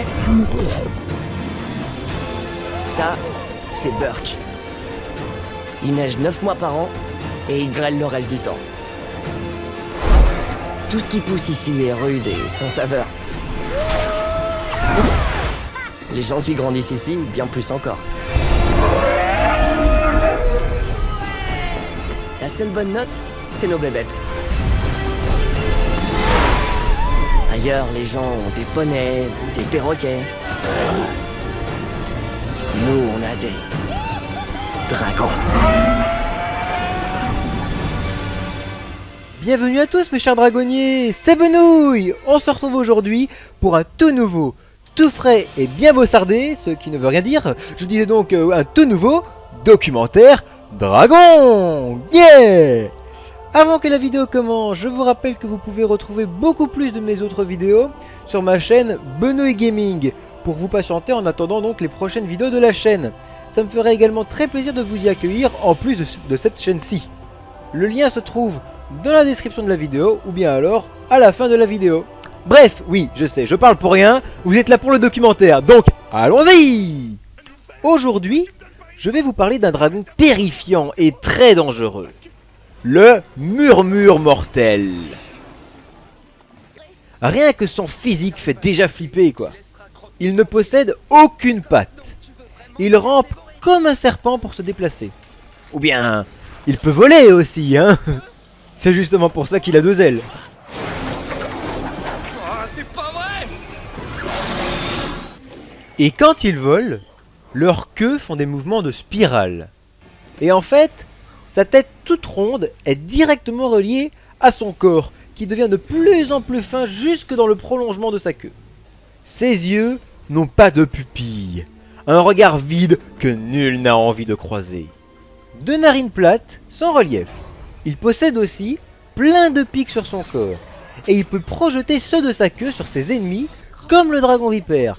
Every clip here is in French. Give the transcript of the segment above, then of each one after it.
prêt? Ça, c'est Burke. Il neige 9 mois par an et il grêle le reste du temps. Tout ce qui pousse ici est rude et sans saveur. Les gens qui grandissent ici, bien plus encore. La seule bonne note, c'est nos bébêtes. Ailleurs, les gens ont des poneys ou des perroquets. Nous, on a des dragons. Bienvenue à tous mes chers dragonniers, c'est Benouille. On se retrouve aujourd'hui pour un tout nouveau, tout frais et bien bossardé, ce qui ne veut rien dire. Je disais donc un tout nouveau documentaire dragon. Yeah. Avant que la vidéo commence, je vous rappelle que vous pouvez retrouver beaucoup plus de mes autres vidéos sur ma chaîne Benouille Gaming, pour vous patienter en attendant donc les prochaines vidéos de la chaîne. Ça me ferait également très plaisir de vous y accueillir en plus de cette chaîne-ci. Le lien se trouve dans la description de la vidéo ou bien alors à la fin de la vidéo. Bref, oui, je sais, je parle pour rien, vous êtes là pour le documentaire, donc allons-y! Aujourd'hui, je vais vous parler d'un dragon terrifiant et très dangereux. Le Murmure Mortel. Rien que son physique fait déjà flipper quoi. Il ne possède aucune patte. Il rampe comme un serpent pour se déplacer. Ou bien, il peut voler aussi, hein. C'est justement pour ça qu'il a 2 ailes. Oh, c'est pas vrai! Et quand ils volent, leurs queues font des mouvements de spirale. Et en fait, sa tête toute ronde est directement reliée à son corps, qui devient de plus en plus fin jusque dans le prolongement de sa queue. Ses yeux n'ont pas de pupilles, un regard vide que nul n'a envie de croiser. 2 narines plates, sans relief. Il possède aussi plein de pics sur son corps, et il peut projeter ceux de sa queue sur ses ennemis, comme le dragon vipère.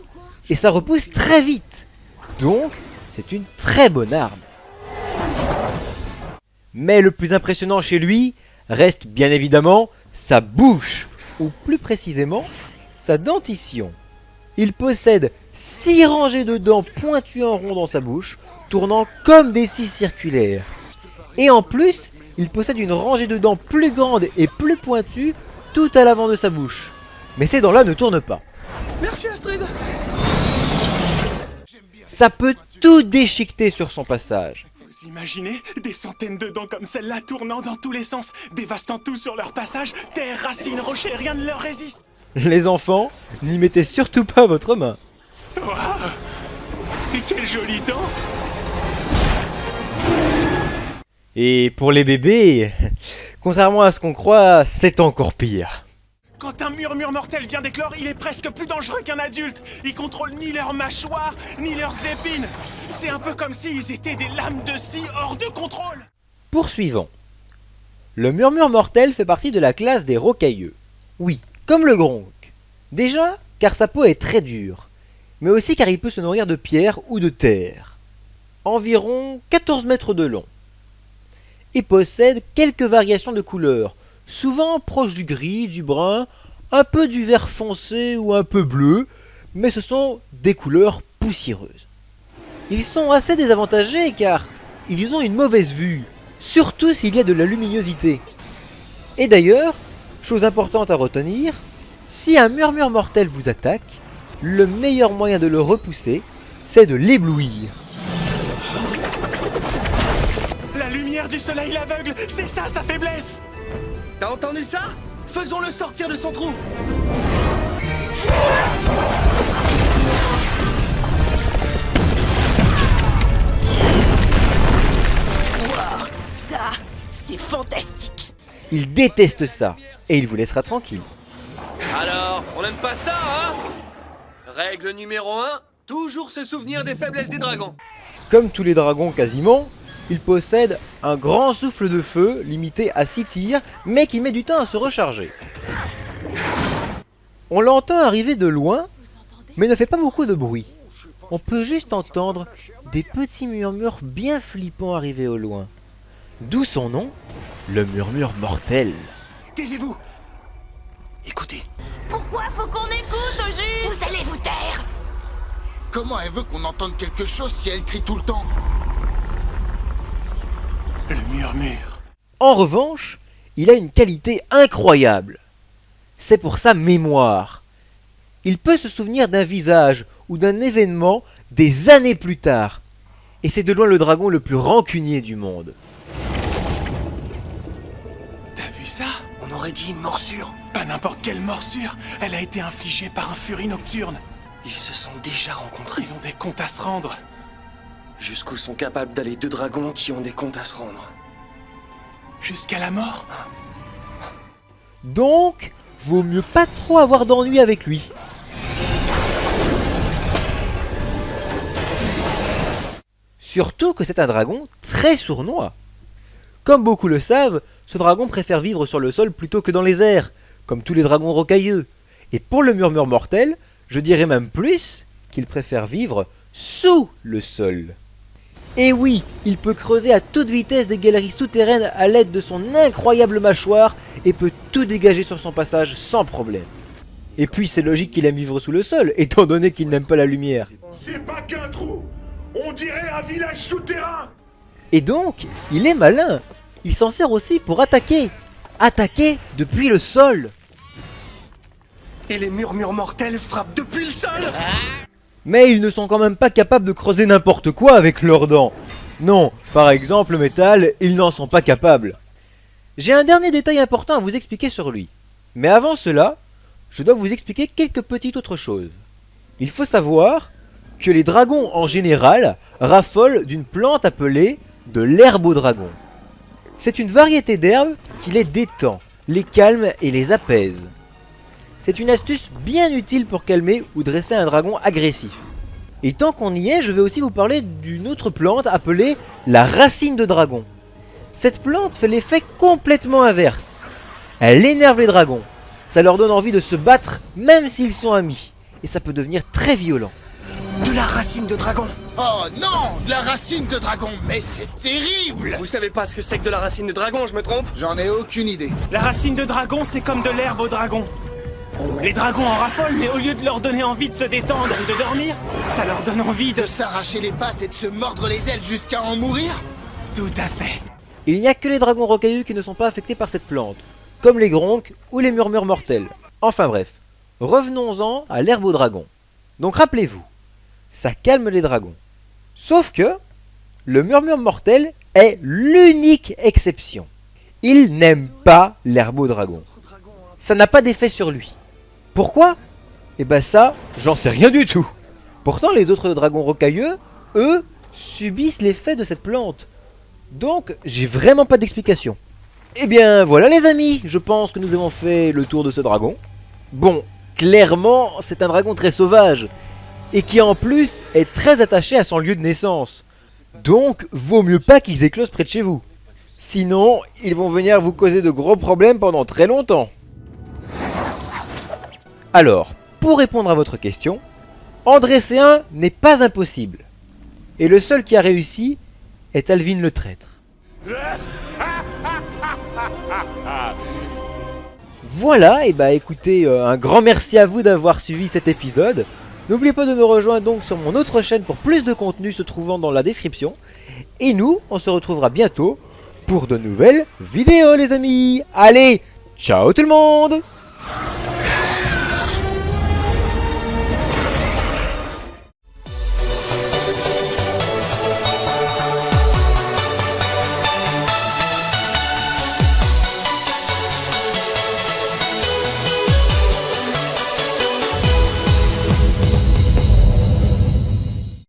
Et ça repousse très vite, donc c'est une très bonne arme. Mais le plus impressionnant chez lui reste bien évidemment sa bouche, ou plus précisément sa dentition. Il possède 6 rangées de dents pointues en rond dans sa bouche, tournant comme des scies circulaires. Et en plus, il possède une rangée de dents plus grande et plus pointue tout à l'avant de sa bouche. Mais ces dents-là ne tournent pas. Merci Astrid! Ça peut tout déchiqueter sur son passage. Vous imaginez des centaines de dents comme celle-là tournant dans tous les sens, dévastant tout sur leur passage, terre, racines, rochers, rien ne leur résiste! Les enfants, n'y mettez surtout pas votre main. Waouh! Et quel joli dent! Et pour les bébés, contrairement à ce qu'on croit, c'est encore pire. Quand un murmure mortel vient d'éclore, il est presque plus dangereux qu'un adulte. Il contrôle ni leurs mâchoires, ni leurs épines. C'est un peu comme s'ils étaient des lames de scie hors de contrôle. Poursuivons. Le Murmure Mortel fait partie de la classe des rocailleux. Oui, comme le gronk. Déjà, car sa peau est très dure, mais aussi car il peut se nourrir de pierres ou de terre. Environ 14 mètres de long. Il possède quelques variations de couleurs, souvent proches du gris, du brun, un peu du vert foncé ou un peu bleu, mais ce sont des couleurs poussiéreuses. Ils sont assez désavantagés car ils ont une mauvaise vue, surtout s'il y a de la luminosité. Et d'ailleurs, chose importante à retenir, si un murmure mortel vous attaque, le meilleur moyen de le repousser, c'est de l'éblouir. La lumière du soleil l'aveugle, c'est ça sa faiblesse. T'as entendu ça? Faisons-le sortir de son trou! Wow, ça, c'est fantastique. Il déteste ça, et il vous laissera tranquille. Alors, on n'aime pas ça, hein? Règle numéro 1, toujours se souvenir des faiblesses des dragons. Comme tous les dragons quasiment, il possède un grand souffle de feu limité à 6 tirs, mais qui met du temps à se recharger. On l'entend arriver de loin, mais ne fait pas beaucoup de bruit. On peut juste entendre des petits murmures bien flippants arriver au loin. D'où son nom, le Murmure Mortel. Taisez-vous. Écoutez. Pourquoi faut qu'on écoute au juste? Vous allez vous taire. Comment elle veut qu'on entende quelque chose si elle crie tout le temps? Le murmure. En revanche, il a une qualité incroyable. C'est pour sa mémoire. Il peut se souvenir d'un visage ou d'un événement des années plus tard. Et c'est de loin le dragon le plus rancunier du monde. T'as vu ça? On aurait dit une morsure. Pas n'importe quelle morsure. Elle a été infligée par un furie nocturne. Ils se sont déjà rencontrés. Ils ont des comptes à se rendre. Jusqu'où sont capables d'aller deux dragons qui ont des comptes à se rendre? Jusqu'à la mort? Donc, vaut mieux pas trop avoir d'ennui avec lui. Surtout que c'est un dragon très sournois. Comme beaucoup le savent, ce dragon préfère vivre sur le sol plutôt que dans les airs, comme tous les dragons rocailleux. Et pour le murmure mortel, je dirais même plus qu'il préfère vivre sous le sol. Et oui, il peut creuser à toute vitesse des galeries souterraines à l'aide de son incroyable mâchoire et peut tout dégager sur son passage sans problème. Et puis c'est logique qu'il aime vivre sous le sol, étant donné qu'il n'aime pas la lumière. C'est pas qu'un trou! On dirait un village souterrain! Et donc, il est malin. Il s'en sert aussi pour attaquer. Attaquer depuis le sol. Et les murmures mortels frappent depuis le sol. Mais ils ne sont quand même pas capables de creuser n'importe quoi avec leurs dents. Non, par exemple le métal, ils n'en sont pas capables. J'ai un dernier détail important à vous expliquer sur lui. Mais avant cela, je dois vous expliquer quelques petites autres choses. Il faut savoir que les dragons en général raffolent d'une plante appelée de l'herbe au dragon. C'est une variété d'herbes qui les détend, les calme et les apaise. C'est une astuce bien utile pour calmer ou dresser un dragon agressif. Et tant qu'on y est, je vais aussi vous parler d'une autre plante appelée la racine de dragon. Cette plante fait l'effet complètement inverse. Elle énerve les dragons. Ça leur donne envie de se battre même s'ils sont amis. Et ça peut devenir très violent. De la racine de dragon. Oh non, de la racine de dragon, mais c'est terrible! Vous savez pas ce que c'est que de la racine de dragon, je me trompe? J'en ai aucune idée. La racine de dragon, c'est comme de l'herbe au dragon. Les dragons en raffolent, mais au lieu de leur donner envie de se détendre ou de dormir, ça leur donne envie de... De s'arracher les pattes et de se mordre les ailes jusqu'à en mourir? Tout à fait. Il n'y a que les dragons rocailleux qui ne sont pas affectés par cette plante, comme les gronques ou les murmures mortels. Enfin bref, revenons-en à l'herbe au dragon. Donc rappelez-vous, ça calme les dragons. Sauf que le murmure mortel est l'unique exception. Il n'aime pas l'herbe au dragon. Ça n'a pas d'effet sur lui. Pourquoi? Eh ben ça, j'en sais rien du tout. Pourtant les autres dragons rocailleux, eux, subissent l'effet de cette plante. Donc j'ai vraiment pas d'explication. Eh bien voilà les amis, je pense que nous avons fait le tour de ce dragon. Bon, clairement c'est un dragon très sauvage. Et qui en plus est très attaché à son lieu de naissance. Donc vaut mieux pas qu'ils éclosent près de chez vous. Sinon, ils vont venir vous causer de gros problèmes pendant très longtemps. Alors, pour répondre à votre question, en dresser un n'est pas impossible. Et le seul qui a réussi est Alvin le traître. Voilà, et bah écoutez, un grand merci à vous d'avoir suivi cet épisode. N'oubliez pas de me rejoindre donc sur mon autre chaîne pour plus de contenu se trouvant dans la description. Et nous, on se retrouvera bientôt pour de nouvelles vidéos les amis. Allez, ciao tout le monde!